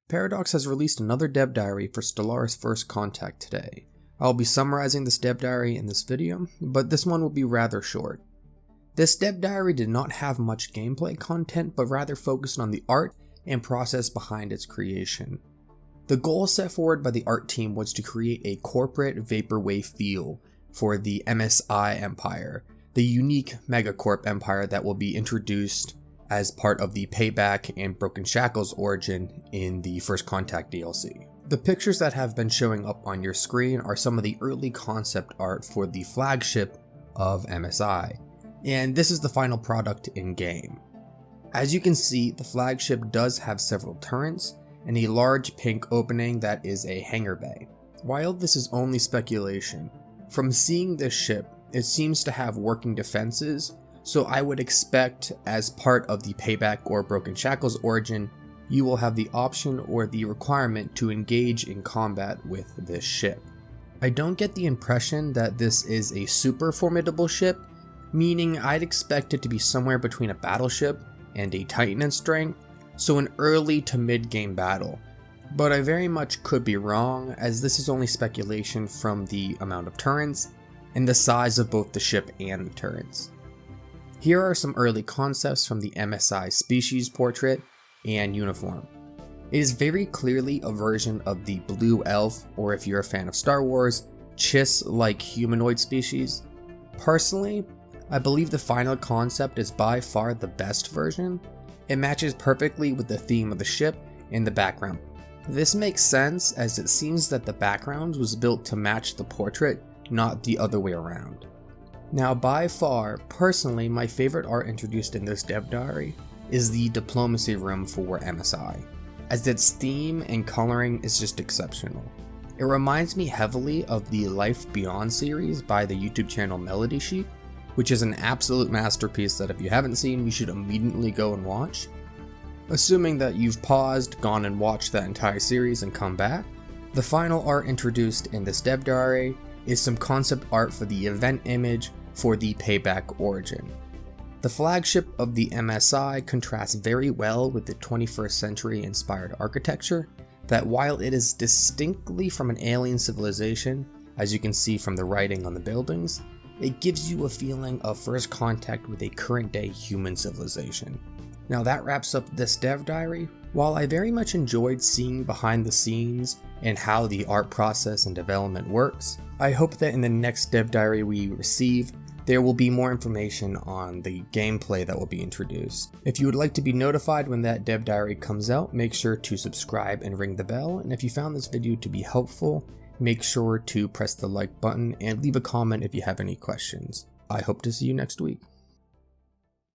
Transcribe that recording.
Paradox has released another dev diary for Stellaris First Contact today. I'll be summarizing this dev diary in this video, but this one will be rather short. This dev diary did not have much gameplay content, but rather focused on the art and process behind its creation. The goal set forward by the art team was to create a corporate vaporwave feel for the MSI empire, the unique megacorp empire that will be introduced as part of the Payback and Broken Shackles origin in the First Contact DLC. The pictures that have been showing up on your screen are some of the early concept art for the flagship of MSI, and this is the final product in game. As you can see, the flagship does have several turrets and a large pink opening that is a hangar bay. While this is only speculation, from seeing this ship, it seems to have working defenses, so I would expect as part of the Payback or Broken Shackles origin, you will have the option or the requirement to engage in combat with this ship. I don't get the impression that this is a super formidable ship, meaning I'd expect it to be somewhere between a battleship and a Titan in strength, so an early to mid game battle. But I very much could be wrong, as this is only speculation from the amount of turrets and the size of both the ship and the turrets. Here are some early concepts from the MSI species portrait and uniform. It is very clearly a version of the blue elf, or if you're a fan of Star Wars, Chiss-like humanoid species. Personally, I believe the final concept is by far the best version. It matches perfectly with the theme of the ship and the background. This makes sense, as it seems that the background was built to match the portrait, not the other way around. Now, by far, personally, my favorite art introduced in this dev diary is the diplomacy room for MSI, as its theme and coloring is just exceptional. It reminds me heavily of the Life Beyond series by the YouTube channel Melody Sheep, which is an absolute masterpiece that if you haven't seen, you should immediately go and watch. Assuming that you've paused, gone and watched that entire series and come back, the final art introduced in this dev diary is some concept art for the event image for the Payback origin. The flagship of the MSI contrasts very well with the 21st century inspired architecture, that while it is distinctly from an alien civilization, as you can see from the writing on the buildings, it gives you a feeling of first contact with a current day human civilization. Now that wraps up this dev diary. While I very much enjoyed seeing behind the scenes and how the art process and development works, I hope that in the next dev diary we receive, there will be more information on the gameplay that will be introduced. If you would like to be notified when that dev diary comes out, make sure to subscribe and ring the bell, and if you found this video to be helpful, make sure to press the like button and leave a comment if you have any questions. I hope to see you next week.